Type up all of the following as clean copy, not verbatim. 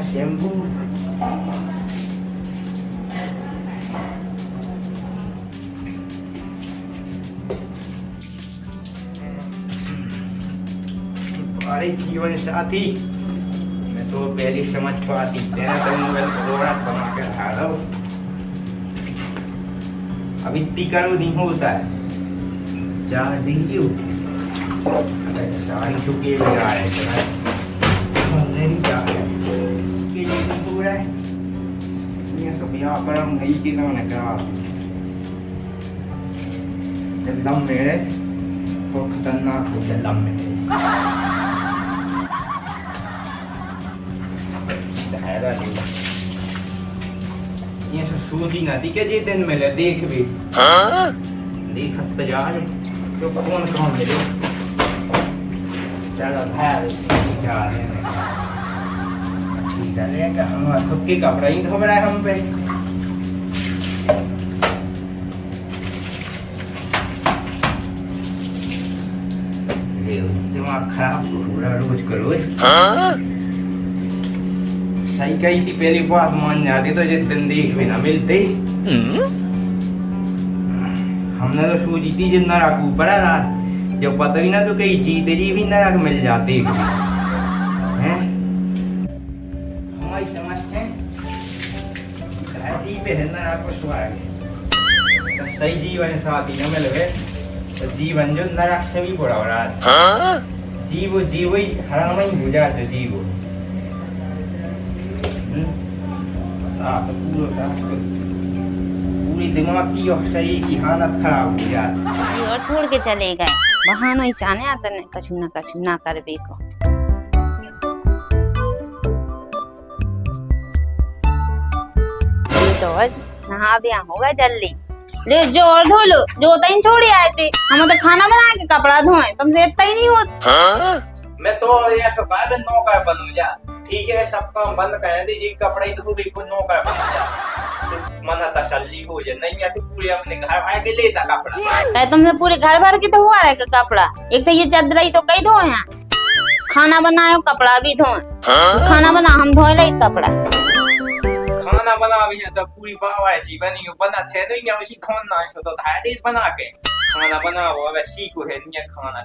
Shampoo. अरे जीवन साथी, मैं तो पहले समझ पाती तेरा तो मोबाइल थोड़ा बना के खा लो। अब इतनी करो नहीं होता है जा दियो। सारी सुखे जा रहे हैं नहीं जा रहे के लिए पूरा है ये सब यहाँ पर हम नहीं कि ना क्या दम मेरे तो खतरनाक हो गया दम मेरे। ये सब सूझी ना थी के जी दिन मिले देख भी देखत तो जा तो कौन कौन मिले चलो भाई जा रहे हैं ठीक है लेगा हमारा खुद के कपड़ा ही धो रहा है हम पे। दिमाग खराब हो रहा रोज का रोज। सही कही थी पहली बात मान जाती तो जिस दिन देख भी ना मिलते। हमने तो सूझी थी जितना नरक ऊपर है रात जो पता ही ना तो कहीं जीते जी भी नरक मिल जाते हैं। हमारी समस्या धरती पे है नरक को स्वर्ग तो सही जीवन साथी न मिले तो जीवन जो नरक से भी बुरा हो रहा है। जीवो जीवो ही हराम ही हो जाते जीवो। पूरी दिमाग की और शरीर की हालत खराब हो जाती और छोड़ के चले गए बहाना ही चाहने आता नहीं कछु ना कर बेको। तो नहा ब्याह होगा जल्दी ले जो और धो लो जो तई छोड़ी आए थे हम तो खाना बना के कपड़ा धोए तुमसे इतना ही नहीं होता। मैं तो ऐसा बार नौकर बनूं जा ठीक है सब काम बंद कर दीजिए कपड़े ही धो भी को नौकर बन जा मन तसल्ली हो जाए नहीं ऐसे पूरे अपने घर आए के लेता कपड़ा कहे तुमसे पूरे घर भर की तो हुआ है कपड़ा एक तो ये चादर ही तो कई धोए हैं खाना बनाए कपड़ा भी धोए खाना बना हम धोए ले कपड़ा खाना बना भी है तो पूरी बावा जीवन ही बना थे तो ये उसी खाना है तो धारे बना के खाना बना वो अब सीखो है नहीं खाना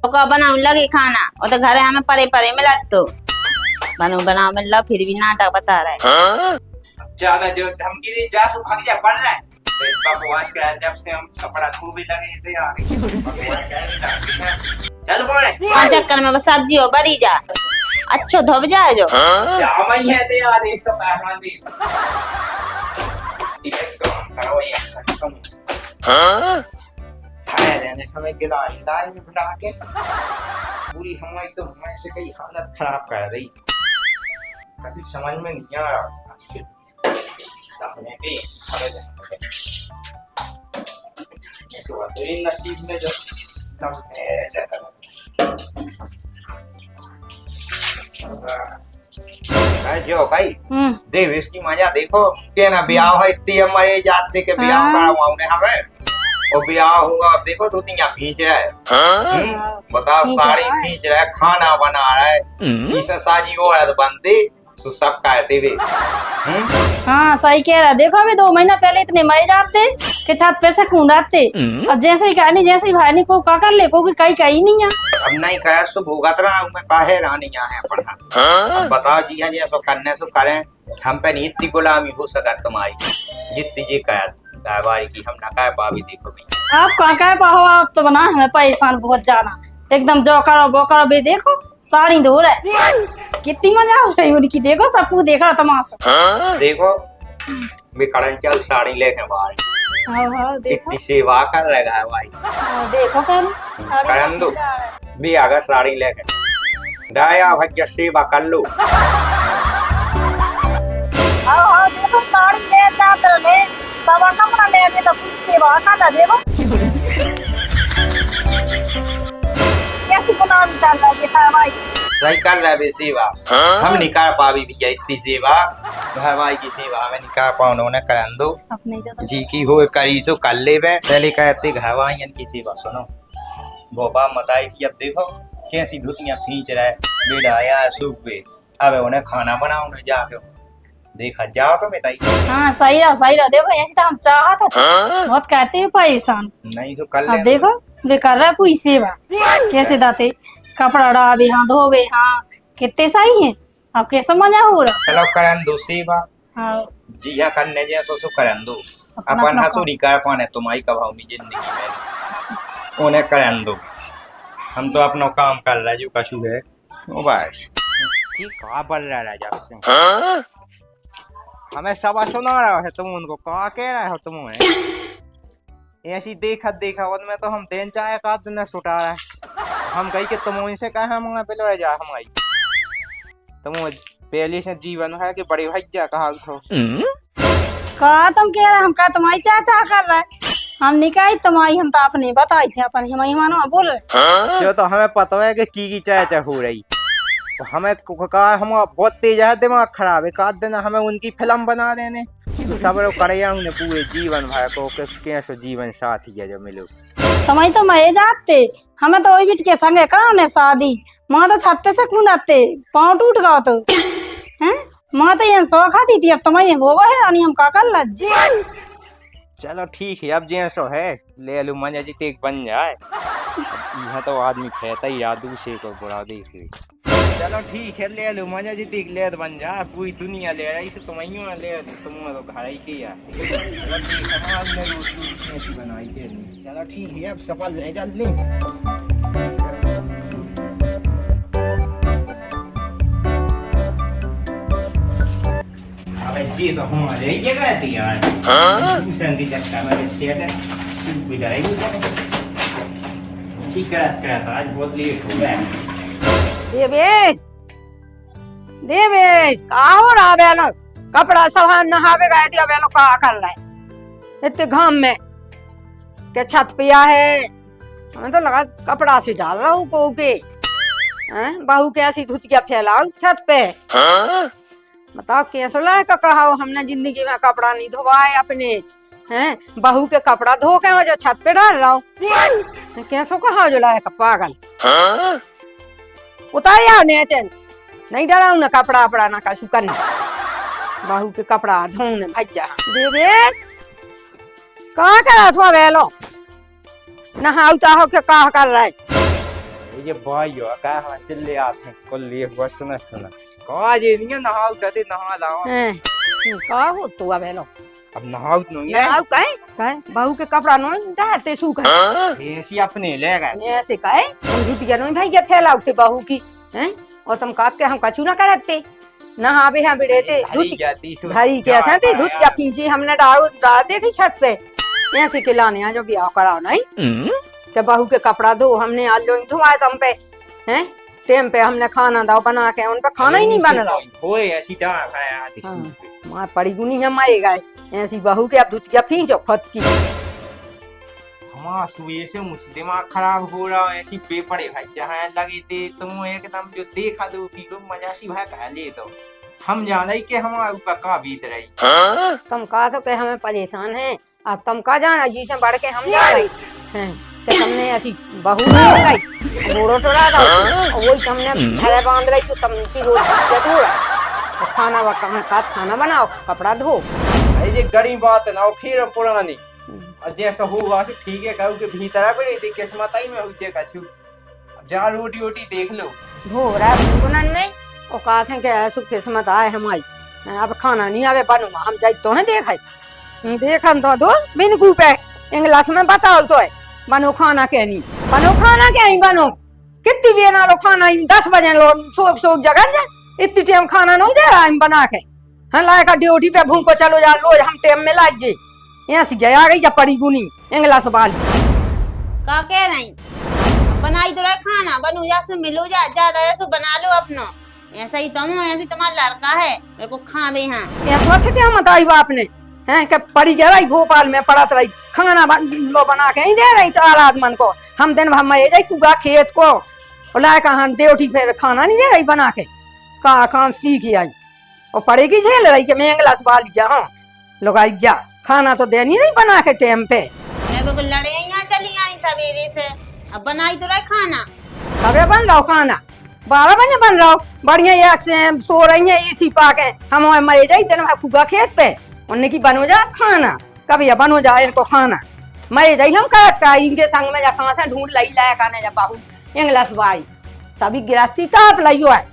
तो का बनाऊं लगे खाना और तो घर है हमें परे परे मिला तो बना मिला फिर भी नाटक बता रहा है ज्यादा जो धमकी दे जा सो भाग जा पड़ रहा है बकवास कर जब से हम कपड़ा धो भी लगे थे यार बकवास कर चल बोले चक्कर में बस सब्जी हो बरी जा अच्छो धोब जाए जो जामई है ते यार ये सब पहमान दी ठीक है काम करो ये सक्षम खाए लेने हमें गिलाई में बिठा के पूरी हमारी तो हमारे से कई हालत खराब कर रही कुछ समझ में नहीं आ रहा सामने पे ऐसे हुआ तो इन नसीब में जो तब है जो भाई देव इसकी मजा देखो के ना ब्याह है इतनी हमारे जाते के ब्याह करावाऊंगे हमें और ब्याह होगा अब देखो तो यहाँ खींच रहा है बताओ साड़ी खींच रहा है खाना बना रहा है इसे साजी औरत बनती तो सब कहते भी हाँ सही कह रहा देखो अभी 2 महीना पहले इतने मजे जाते कि छत पे से कूदाते और जैसे ही कहनी जैसे ही भाई को का कर ले को कहीं कहीं नहीं है अब नहीं करे सो भोगत रहा हूँ मैं काहे रानी यहाँ है पढ़ा बताओ जी हाँ जी सो करने सो करें हम पे नहीं इतनी गुलामी हो सका तुम्हारी जितनी जी कहबारी की हम ना कह पा भी देखो भी आप कहाँ कह पाओ आप तो बना हमें परेशान बहुत ज्यादा एकदम जो करो वो करो भी देखो साड़ी धो रहा कितनी मजा आ रही उनकी देखो सबको देख रहा तमाशा देखो मैं करण चल साड़ी लेके बाहर देखो इतनी सेवा कर रहा है भाई देखो करण दो भी अगर साड़ी लेके डाया भैया सेवा कर लो देखो साड़ी ले जाते ले सवा कपड़ा ले तो सेवा कर देखो कैसे बनानी चाहिए भाई सही कर रहा है सेवा हम नहीं कर पा भी भैया इतनी सेवा घर भाई की सेवा में नहीं कर पाओ उन्होंने कर दो जी की हो करी सो कर ले पहले कहते घर भाई की सेवा सुनो बोबा मताई की अब देखो कैसी धुतियां खींच रहा है बेटा आया सूख पे अब उन्हें खाना बनाओ नहीं जाके देखा जाओ तो मैं ताई हाँ सही रहा देखो ऐसे तो हम चाहत है बहुत कहते हैं पैसा नहीं तो कर अब ले देखो वे कर रहा है पूरी सेवा कैसे दाते कपड़ा डाबे हाँ धोबे हाँ कितने सही है अब कैसे मजा हो रहा चलो करन दो सेवा हाँ जिया करने जैसो सो करन दो अपना अपन अपना हसूरी कर पाने तुम्हारी कभावनी जिंदगी में उन्हें करन दो हम तो अपना काम कर रहे जो कछु है वो बस ठीक कहाँ पर रह रहा जब से हमें सब सुना रहा है तुम उनको कहाँ कह रहे हो तुम ऐसी देखा में तो हम देन चाहे का दिन सुटा रहा है हम कही के तुम उनसे कहे हम पहले जा हमारी तुम पहले से जीवन है कि बड़े भैया कहा तो कहा तुम कह रहे हम कहा तुम्हारी चाचा कर रहा है हम निकाय तुम्हारी हम तो अपने बताई थे अपन मेहमानों बोल रहे जो तो हमें पता है कि की चाचा हो रही तो हमें कहा हम बहुत तेज है दिमाग खराब है का देना हमें उनकी फिल्म बना देने तो सब लोग करे पूरे जीवन भर को कैसे जीवन साथी है जो मिलो तुम्हारी तो मैं जाते हमें तो वही बिट के संगे कराने शादी माँ तो छत्ते से कूदाते पाँव टूट गया तो हैं माँ तो ये सौ खाती थी अब तुम्हारी भोगा है रानी हम का कर लज्ज चलो ठीक है अब जैसो है ले लू मजा जीते एक बन जाए यह तो आदमी कहता ही याद दूसरे को बुरा देख ले चलो ठीक है ले लो मजा जीती ले बन जा पूरी दुनिया ले रही से तुम ले तुम तो घर ही के यार बनाई के चलो ठीक है अब सफल नहीं चल ली अबे जी तो हमारे ही जगह थी यार संधि चक्का में सेट है बिगाड़ी ठीक करता आज बहुत लेट हो गया देवेश का हो रहा बेलो कपड़ा सब नहावे गए थे बेलो का कर रहा है इतने घाम में के छत पे है हमें तो लगा कपड़ा से डाल रहा हूँ को के बहू के ऐसी धुतिया फैलाओ छत पे बताओ कैसे लड़का कहा हमने जिंदगी में कपड़ा नहीं धोवाए अपने हैं बहू के कपड़ा धो के जो छत पे डाल रहा हूँ कैसो कहा जो लायक पागल उतार आओ नेचन नहीं डराऊ ना कपड़ा अपड़ा ना कछु करना बहू के कपड़ा धोने भज्जा देवेश कहाँ करा था बेलो नहाऊ चाहो के कहा कर रहा है ये भाई हो का चिल्ले आते कुल लिए हुआ सुना कहा जे नहीं नहाऊ तते नहा लाओ का हो तू बेलो अब नहाऊ नहीं है नहाऊ काहे बहू के कपड़ा नहीं डालते सूख ऐसी अपने ले गए ऐसे काहे हम धुतिया नहीं भाई ये फैलाउते बहू की हैं और तुम काट के हम कछु ना करते नहावे हम बिड़ेते धरी कैसे थे धुतिया पीछे हमने डाल देखी छत पे ऐसे के लाने आ जो ब्याह कराओ नहीं के बहू के कपड़ा धो हमने आज जो धोआ तुम पे हैं टाइम पे हमने खाना दाओ बना के उन पे खाना ही नहीं बन रहा होए ऐसी डाल खाया मां पड़ी गुनी है मारे गए ऐसी बहू के अब धुतिया पीछो खुद की हमारा सुबह से मुझे दिमाग खराब हो रहा है ऐसी पेपर है भाई जहाँ लगे थे तुम एकदम जो देखा दो की को मजासी भाई कह ले तो हम जान रही कि हमारे ऊपर का बीत रही तुम कहा तो के हमें परेशान है अब तुम का जाना जी से बढ़ के हम जा रही हैं कि तुमने ऐसी बहू नहीं लगाई घोड़ो तो रहा वही तुमने घर बांध रही तो तुम की रोज धो रहा खाना खाना बनाओ कपड़ा धो ये गरीब बात है ना फिर पुरानी और जैसा होगा तो ठीक है कहूँ कि भीतर पे थी किस्मत ही में हुई कछु अब जा रोटी वोटी देख लो धो रहा है में और कहा थे कि ऐसा किस्मत आए हमारी अब खाना नहीं आवे बनूंगा हम जाए तो है देखन तो दो बिन कूपे इंग्लिश में बताओ तो है बनो खाना के नहीं बनो कितनी भी ना लो खाना 10 बजे लो सोख जगह जा इतनी टाइम खाना नहीं दे रहा हम बना के हाँ लायका ड्यूटी पे भूख को चलो जा रोज हम टाइम में लाग जे यहाँ से गया गई या पड़ी गुनी इंग्लिश बाल का कह नहीं बनाई तो रहा खाना बनू जा से मिलो जा ज्यादा ऐसे बना लो अपना ऐसा ही तुम हो ऐसे तुम्हारा लड़का है मेरे को खावे हाँ ऐसा से क्या बताई बाप ने हैं कि पड़ी गया रही भोपाल में पड़त रही खाना लो बना के ही दे रही 4 आदमन को हम दिन भर में जाए कुगा खेत को लाए कहा ड्यूटी पे खाना नहीं दे रही बना के कहा काम सीखी आई और पड़ेगी झेल रही कि मैं इंग्लिश बाल जा हाँ लोग आई जा खाना तो देनी नहीं बना के टाइम पे मैं लड़े यहाँ चली आई सवेरे से अब बनाई तो रहा खाना कबे बन रहा खाना 12 बजे बन रहा हो बढ़िया एक से सो रही है एसी पाके हम वहाँ मरे जाए तेना फूगा खेत पे उन्हें की बनो जा खाना कभी बनो जाए इनको खाना मरे जाए हम काट का इनके संग में जा कहाँ से ढूंढ लाई लाया खाने जा बाबू इंग्लिश भाई सभी गिरस्ती ताप लाइयो है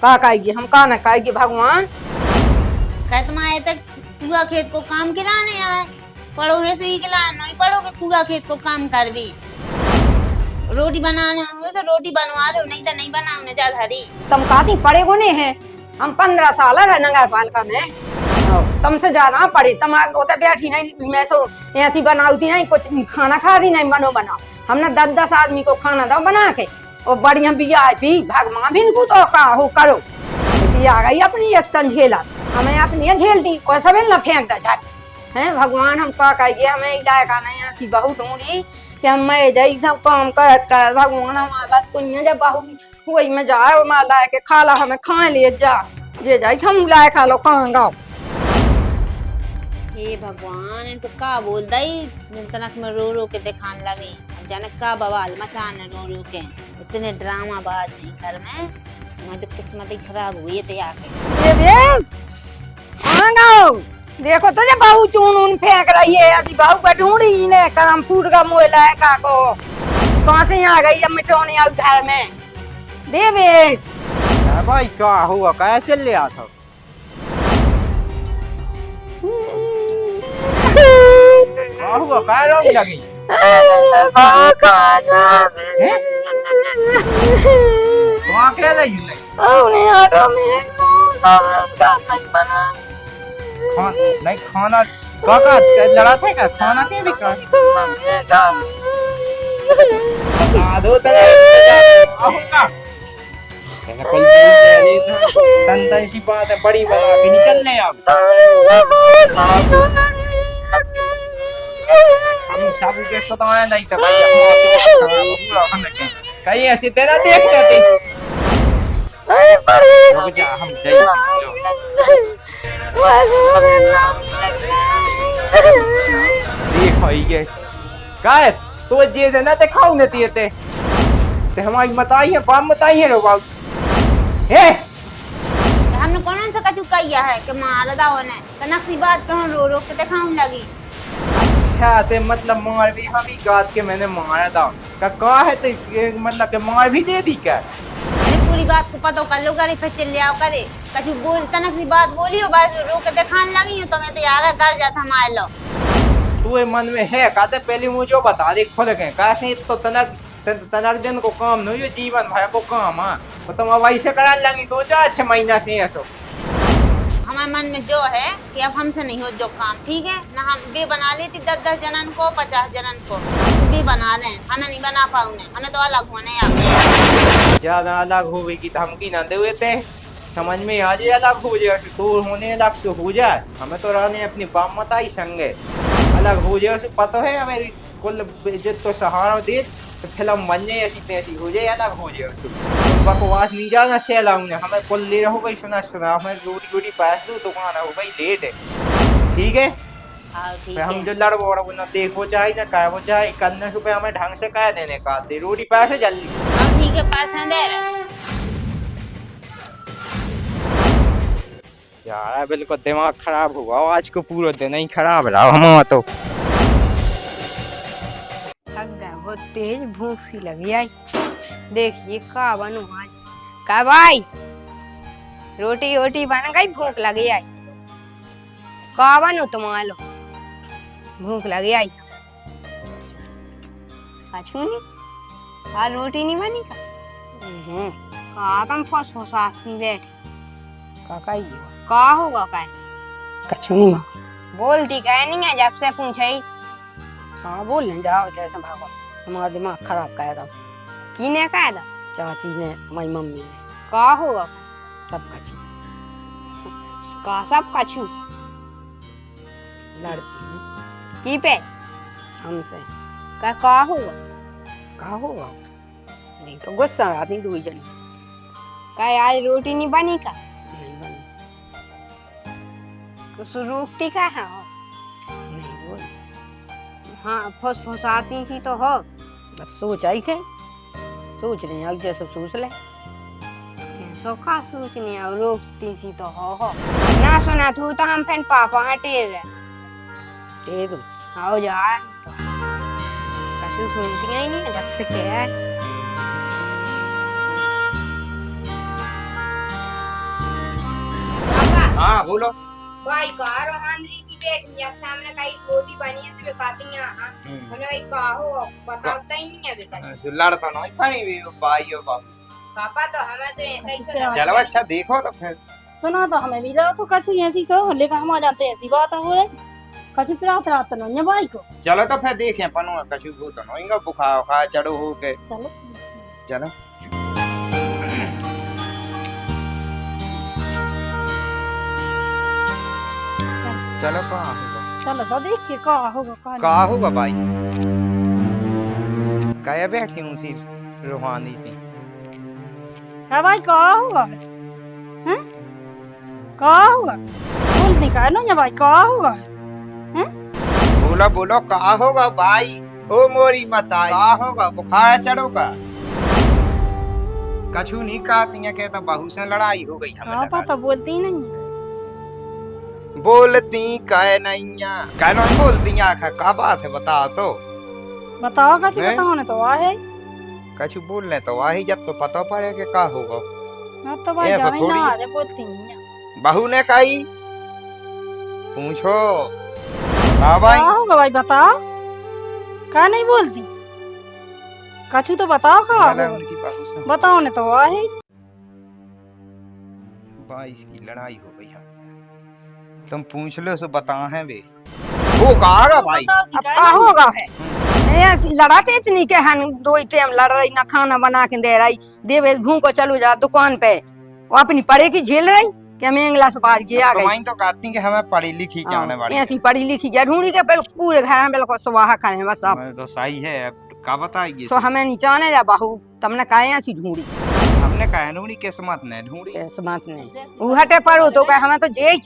का कहेगी हम का ना कहेगी भगवान कह तुम आए तक कुआ खेत को काम खिलाने आए पढ़ो है सही खिलाना नहीं पढ़ो के कुआ खेत को काम कर भी रोटी बनाने हो तो रोटी बनवा लो नहीं तो नहीं बनाओ न जा धरी तुम काती पढ़े होने हैं हम 15 साल है नगर पालिका में तुमसे ज्यादा पढ़े तुम उधर बैठी नहीं मैं सो ऐसी बनाती नहीं कुछ खाना खा दी नहीं बनो बनाओ हमने 10-10 आदमी को खाना दो बना के और बढ़िया VIP भगवान भी इनको तो का हो करो आ गई अपनी एक्शन झेला हमें अपनी झेलती और सब न फेंक दा झट है भगवान हम का कहिए हमें इलाका नहीं ऐसी बहू ढूंढी कि हम मरे जाई सब काम करत कर भगवान हमारे बस को नहीं जब बहू हुई में जाए मां लाए के खाला हमें खा ले जा जे जाई हम लाए खा लो कहां गाओ हे भगवान ऐसे का बोल दई तनक में रो रो के दिखाने लगी अब जाने का बवाल मचाने रो रो के इतने ड्रामा बाज नहीं कर मैं तो किस्मत ही खराब हुई है आके ये गाओ देखो तो जे बहू चून ऊन फेंक रही है ऐसी बहू को ढूंढी ने करम फूट का मुँह लाए का को कहाँ से आ गई अब मिटोने अब घर में देवेश भाई क्या हुआ क्या चल रहा था क्या हुआ क्या रोने लगी वहाँ क्या लगी नहीं खाना काका लड़ा थे क्या खाना के भी बता दो आऊंगा तन तन सी बात है बड़ी बना के नहीं चलने अब हम सब के सताया नहीं था कहीं ऐसे तेरा देख लेते हम देखो ये काय तो जे ना ते खाऊ न ते हमारी मताई है बाप मताई है रो बाप हे हमने कौन सा कछु किया है कि मार दाओ ने तनक सी बात कौन रो रो के दिखाऊं लगी अच्छा ते मतलब मार भी हम ही गात के मैंने मारा था का है ते मतलब के मार भी दे दी क्या पूरी बात को पता कर लो करे फिर चल आओ करे कछु बोल तनक सी बात बोली हो बस रो के दिखाने लगी हूं तो मैं तो आगे कर जाता हमारे लो तू मन में है कहते पहले मुझे बता दे खोल के कैसे तो तनक दिन को काम नहीं ये जीवन भर को काम है तो तुम अब ऐसे कराने लगी 2-4 महीना से ऐसा हमारे मन में जो है कि अब हमसे नहीं हो जो काम ठीक है ना हम भी बना लेती 10-10 जनन को 50 जनन को भी बना लें हमें नहीं बना पाऊंगे हमें तो अलग होने यार ज्यादा अलग होगी की धमकी ना दे थे समझ में आ जाए अलग हो जाए तू होने अलग से हो जाए हमें तो रहने अपनी बाप मताई संगे अलग हो जाए उसे पता है हमें कुल इज्जत तो सहारा दे तो फिल्म बन जाए ऐसी तैसी हो जाए अलग हो जाए उसे बकवास नहीं जाना सेल आऊंगे हमें कुल ले हो गई सुना हमें रोटी पैस दो दुकान हो गई लेट है ठीक है ठीक हम है जो लड़बो वो ना देखो चाहे ना कह वो चाहे करने से हमें ढंग से कह देने का दे रोटी पैसे जल्दी अब ठीक है पैसे दे रहे यार बिल्कुल दिमाग खराब हुआ आज को पूरा दिन ही खराब रहा हमारा तो थक गए बहुत तेज भूख सी लगी आई देखिए का बनू आज का भाई रोटी वोटी बन गई भूख लगी आई का बनू तुम्हारे भूख लगी आई अच्छू नहीं आज रोटी नहीं बनी का तुम फुसफुसासी बैठे का होगा का कछु नहीं माँ बोलती कह नहीं है जब से पूछे हाँ बोल ले जाओ जैसे भागो हमारा दिमाग खराब कर दो किने कह दो चाची ने हमारी मम्मी ने का होगा सब कछु का सब कछु लड़ती की पे हमसे का होगा नहीं तो गुस्सा आती दो जन का आज रोटी नहीं बनी का नहीं बनी तो रोकती का है नहीं बोल हाँ फुसफुसाती थी तो हो बस सोचा ही थे सोच रही है जैसे सोच ले सोखा सोचनी और रोकती सी तो हो ना सुना तू तो हम फिर पापा हटेर रहे ठीक आओ जा कछु सुनती ही नहीं जब से क्या है हाँ बोलो। भाई कहा रोहानरी सी बैठी अब सामने कई रोटी बनी है सुबह खाती हैं हमने भाई कहा हो बताता ही नहीं है बेटा लड़ता नहीं पानी भी भाई हो बाप। पापा तो हमें तो ऐसा ही सुना चलो अच्छा देखो तो फिर। सुना तो हमें भी रहा तो कछु ऐसी सो लेकर हम आ जाते ऐसी बात हो रही कछु रात रात न भाई को। चलो तो फिर देखें पनो कछु हो तो नहीं बुखार उखार चढ़ो हो के। चलो चलो चलो कहाँ होगा? चलो तो देख के कहा होगा कहाँ होगा भाई? क्या बैठी हूँ सी रूहानी सी? क्या भाई कहा होगा? हैं? कहा होगा? बोलती का ना भाई कहा होगा? हैं? बोलो बोलो कहाँ होगा भाई? ओ मोरी माता कहाँ होगा? बुखार चढ़ोगा? कछु नहीं कहती है कि तो बहू से लड़ाई हो गई हमें। पापा तो बोलती ही नहीं बोलती कह नहीं कह नहीं बोलती आखा का बात है बताओ तो। बताओ कछु नहीं? बताओ ने तो आहे कछु बोलने तो आही जब तो पता पड़े कि का होगा। अब तो भाई ऐसा जाने थोड़ी। ना आजे बोलती नहीं है। बहू ने कही पूछो हाँ भाई। कहा होगा भाई बताओ क्या नहीं बोलती कछु तो बताओ कहा बोला होगा? उनकी बहू से बताओ ने तो आहे 22 की लड़ाई हो गई हम। तुम पूछ लो सो बता है बे वो कहा भाई। अब का होगा है ये लड़ाते इतनी के हन दो ही टाइम लड़ रही ना खाना बना के दे रही देवे घूम को चलो जा दुकान पे वो अपनी पढ़े की झेल रही क्या मैं इंग्लिश बात गया गई तुम्हारी तो कहती कि हमें पढ़ी लिखी जाने वाली ऐसी पढ़ी लिखी गया ढूंढी के पहले पूरे घर में बिल्कुल सुबह खाए बस अब है। तो सही है अब का बताइए तो हमें नहीं चाहने जा बहू तुमने कहे ऐसी ढूंढी हमने कहा ढूंढी किस्मत ने ढूंढी। ऐसे बात नहीं वो हटे पढ़ो तो कहे हमें तो जे ही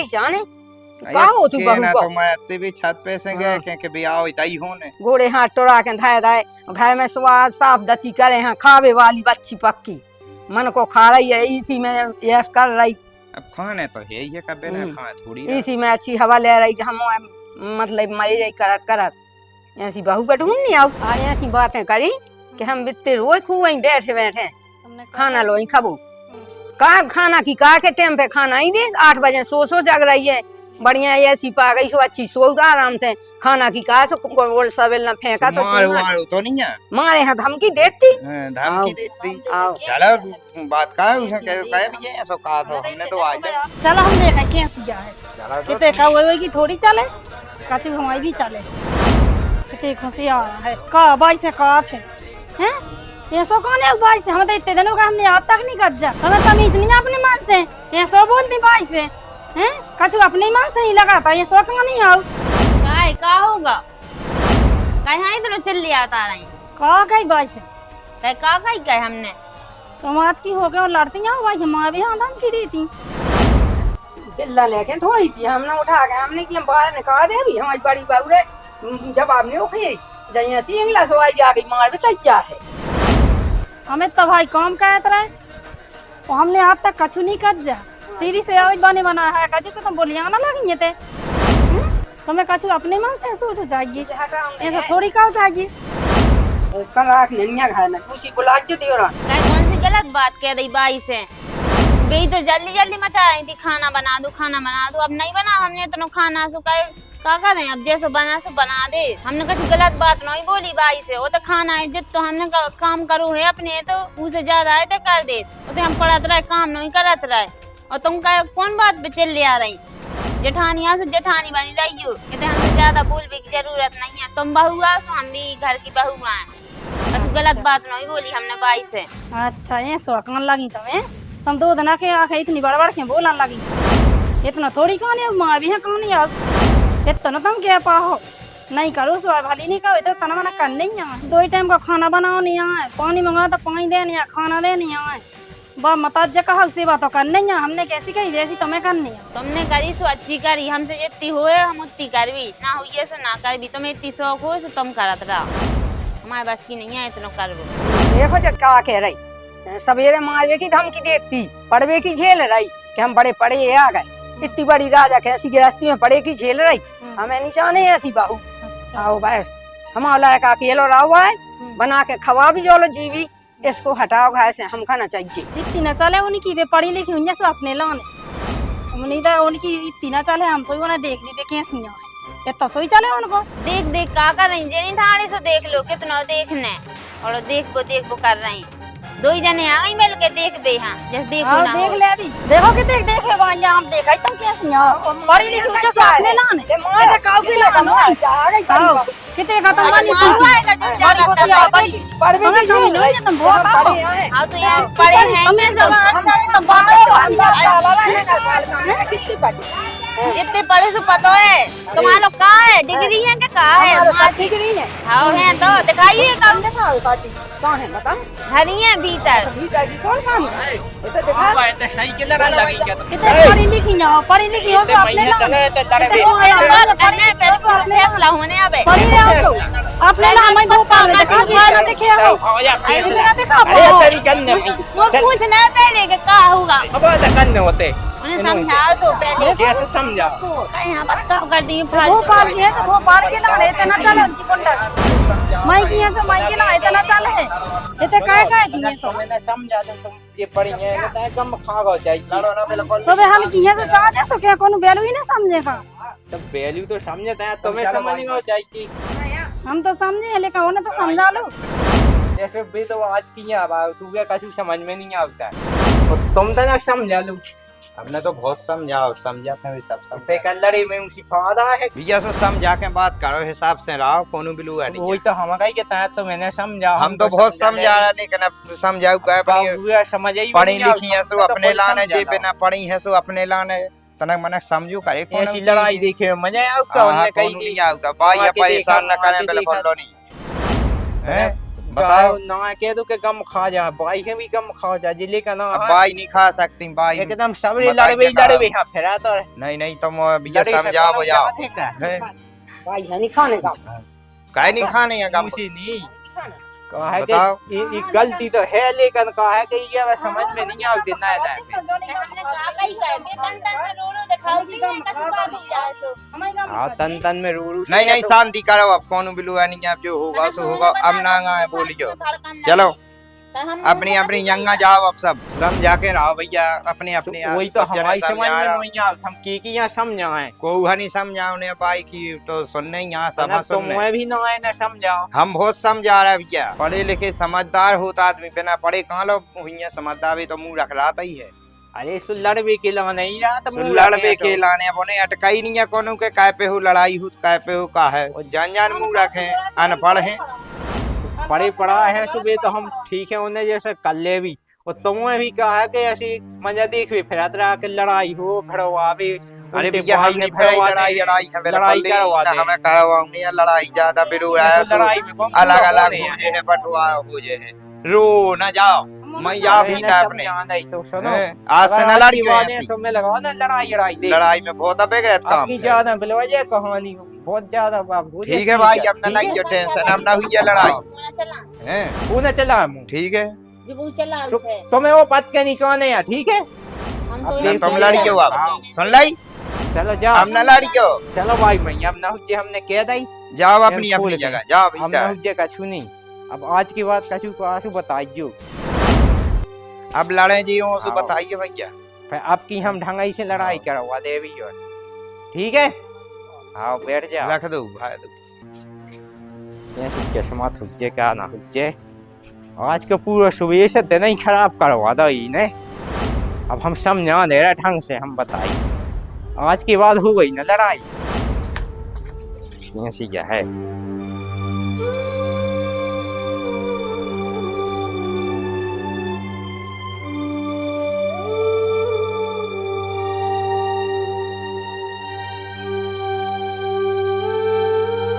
जाने का हो तू बहू ना को तो मैं अत्ते भी छत पे से गए कि बियाह होई होने गोड़े हाथ टोड़ा के धाए धाए घर में स्वाद साफ दती करे हैं खावे वाली बच्ची पक्की मन को खा रही है इसी में यश कर रही अब खाने तो है ये कबे ना खाए थोड़ी ना। इसी में अच्छी हवा ले रही हम मतलब मरी रही करत करत ऐसी बहू का ढूंढनी आओ आज ऐसी बातें करी कि हम बित्ते रोज खूब वहीं बैठे बैठे खाना लो ही खाबो का खाना की का के टाइम पे खाना ही दे 8 बजे सो जग रही है बढ़िया ऐसी पा गई सो अच्छी सो आराम से खाना की का सो बोल सवेल ना फेंका तो मारो तो नहीं है मारे हैं धमकी देती धमकी देती। आओ चलो बात का उसने कहे भी ये ऐसा कहा था हमने तो आज चलो हम देखें कैसी क्या है चलो कितने का वही की थोड़ी चले कछु हमारी भी चले कितने खुशी आ रहा है का भाई से का थे हैं ये सो कौन है भाई से हम तो इतने दिनों का हमने आज तक नहीं कर जा हमें तमीज नहीं अपने मन से ये सो बोलती भाई से हैं कछु अपने मन से ही लगाता ये सो कहाँ नहीं आओ का होगा कहीं इधर चल लिया आता रही का कही भाई से का कही कहे हमने तुम आज की हो गए और लड़ती हैं भाई हमारे भी हाँ धमकी देती बिल्ला लेके थोड़ी थी हमने उठा के हमने कि हम बाहर निकाल दे अभी हमारी बड़ी बहू रे जब आपने उखे जैसे सी इंग्लिश वाली आ गई मार भी तैया है हमें तो भाई काम कहते रहे और हमने आज तक कछु नहीं कर जा सीधी से आज बने बना है कछु पे तुम बोलिया ना लगेंगे थे तुम्हें कछु अपने मन से सोचो चाहिए ऐसा थोड़ी कहो चाहिए उसका राख ननिया घर में पूछी बुला के दियो रा कौन सी गलत बात कह रही बाई से बेई तो जल्दी जल्दी मचा रही थी खाना बना दो अब नहीं बना हमने तो खाना सुखाए का करें अब जैसो बना दे हमने कभी गलत बात नहीं बोली बाई से वो तो खाना है जित तो हमने काम करो है अपने तो उसे ज्यादा है तो कर दे तो हम पढ़त रहे काम नहीं करत रहे और तुम का कौन बात पे चल ले आ रही जेठानिया से जेठानी बनी रही हो कहते हमसे ज्यादा बोलने की जरूरत नहीं है तुम बहू आ तो हम भी घर की बहू आए कुछ गलत बात नहीं बोली हमने बाई से। अच्छा ये सोकन लगी तुम 2 दिन के आके इतनी बड़बड़ के बोलन लगी इतना थोड़ी कहानी माँ भी है कहानी अब इतना तुम क्या पाओ नहीं करो सो भली नहीं करो तो तना मना कर नहीं आए 2 टाइम का खाना बनाओ नहीं आए पानी मंगाओ तो पानी दे नहीं आए खाना दे नहीं आए बा मता कहा सेवा तो कर नहीं है हमने कैसी कही वैसी तुम्हें करनी है तुमने करी सो अच्छी करी हमसे जितनी हो हम उतनी करवी ना हुई सो ना करवी तुम्हें इतनी शौक हो सो तुम करत रहो हमारे बस की नहीं है इतना करवो। देखो जब क्या कह रही, सवेरे मारवे की धमकी देती, पड़वे की झेल रही कि हम बड़े पड़े आ गए। इतनी बड़ी राजा कैसी गृहस्थी में पड़े की झेल रही, हमें निशाने ऐसी बहू। आओ बस हमारा का अकेलो रहा हुआ है, बना के खवा भी जो लो जीवी, इसको हटाओ घर से, हम खाना चाहिए। इतनी न चले उनकी वे पढ़ी लिखी हुई सब अपने लाने उन्हीं तो उनकी इतनी न चले, हम सोई उन्हें देख ली कैसी है ये तो सोई चले उनको। देख देख का कर रही जेनी ठाणे से देख लो कितना देखने और देख को कर रही। दो ही जने आई मिल के देख बे हां जैसे देखो हाँ, ना देख ले अभी देखो कि देखे वहां हम देखा तुम कैसी है पढ़ी लिखी हुई सब अपने लाने ले मार काऊ की लाना जा गई आओ कितने का तुम वाली मारू आएगा जो ज्यादा बड़ी कर बड़ी पड़वे की झेल रही, तुम बहुत पड़े हैं। हां तो यार पड़े हैं मैं तो कितनी पड़ी इतने पढ़े से पता है तुम्हारा लोग का है डिग्री है कि का है हमारा डिग्री है। हां है तो दिखाइए कम दिखाओ पार्टी कौन है बता, धरी है भीतर भीतर की कौन काम है ये तो दिखा। आवा तो सही के लड़ा लगी क्या तुम? कितने पढ़ी लिखी ना पढ़ी लिखी हो सब अपने लाने चले तो लड़े भी करने पे फैसला होने आवे पढ़ी रहे हो अपने लाने हमें भोपाल में देखा घर देखे हो या ऐसे देखा अरे तेरी करने वो पूछना पहले कि का होगा अब करने होते उन्हें समझाओ तो पहले कैसे समझा? यहाँ बस काम कर दी भोपाल की है सब भोपाल के लाने इतना चले उनकी कुंडा माई की है सब माई के लाने इतना चले है इतने काय की है सब मैंने समझा दे तुम ये पढ़ी है ना कम खा गो चाहिए लड़ो ना बिल्कुल सब हम की है सब चाह दे सो क्या कोनो वैल्यू ही ना समझेगा। तो वैल्यू तो समझते हैं तुम्हें समझ में चाहिए हम तो समझे लेकिन उन्हें तो समझा लो जैसे भी तो आज की है सुबह का समझ में नहीं आता है और तुम तो ना समझा लो। हमने तो बहुत समझाते हैं सब समझते कर लड़ी में उसी फायदा है भैया से समझा के बात करो हिसाब से रहो कोनो बिलू है नहीं वही तो हमारा ही कहता है तो मैंने समझा हम तो बहुत समझा रहा लेकिन अब समझाऊ क्या समझ ही पढ़ी लिखी है सो अपने लाने जे बिना पढ़ी है सो अपने लाने तनक मन समझू करे कौन सी लड़ाई देखे मजा आता उन्हें कहीं नहीं आता भाई परेशान न करें बिल्कुल नहीं हैं बताओ ना कह दो के गम खा जा भाई के भी गम खा जा जिले का ना भाई नहीं खा सकती भाई एकदम सबरे लड़वे हां फिरा तो नहीं तुम भैया समझाओ जाओ भाई है नहीं खाने का काहे नहीं खाने है गम से नहीं कहा है कि ये गलती तो है लेकिन कहा है कि ये समझ में नहीं आती ना है हमने कहा कहीं का तन तन में रो रो दिखाती है कछु बात हो जाए तो हां तन में रो रो नहीं शांति करो अब कौन बिलू है नहीं अब जो होगा सो होगा अब ना बोलियो चलो अपनी अपनी यंगा जाओ अब सब समझा के रहो भैया अपने अपने वही तो हमारी समझ में नहीं आ हम की यहाँ समझाएं कोई नहीं समझाओ ने भाई की तो सुनने यहाँ सब सुनने भी ना है ना समझाओ हम बहुत समझा रहे भैया पढ़े लिखे समझदार होता आदमी बिना पढ़े कहाँ लोग हुई समझदार भी तो मुंह रख रहा ही है। अरे लड़बे के लाने नहीं रहा तो लड़बे के लाने बोने अटका ही नहीं है कोनो के काय पे हो लड़ाई हो काय पे हो का है जान मुंह रखे अनपढ़ है पढ़े पढ़ा है सुबह तो हम ठीक है उन्हें जैसे कर ले भी और तुम्हें भी कहा है कि ऐसी मजा देख भी फिर रहा कि लड़ाई हो भड़वा भी अरे भैया हमने लड़ाई हमें करवाऊंगी लड़ाई ज्यादा बिलू अलग अलग हो जे है बंटवारा हो जे है रो ना जाओ मैं या भी था अपने तो सुनो आज से ना लड़ी में लगाओ ना लड़ाई में बहुत अबेगत काम ज्यादा बिलवाजे कहानी बहुत ज्यादा बाबू ठीक है भाई अपना लाइक जो टेंशन हम ना हुई है लड़ाई हैं वो ना चला ठीक है वो चला तुम्हें वो पत के नहीं कौन है यार ठीक है तुम लड़ी क्यों आप सुन लाई चलो जाओ हम ना लड़ी क्यों चलो भाई मैं अब ना हुई हमने कह दी जाओ अपनी अपनी जगह जाओ हम ना हुई कछु नहीं अब आज की बात कछु को आंसू बताइयो अब लड़े जी आंसू बताइए भैया फिर अब की हम ढंगाई से लड़ाई करवा दे भी और ठीक है आओ बैठ जा रख दो भाई दो ऐसे किस्मत हुज्जे क्या ना हुज्जे आज का पूरा सुबह से दिन ही खराब करवा दो इन्हें अब हम समझा दे रहे ढंग से हम बताइए आज के बाद हो गई ना लड़ाई ऐसी क्या है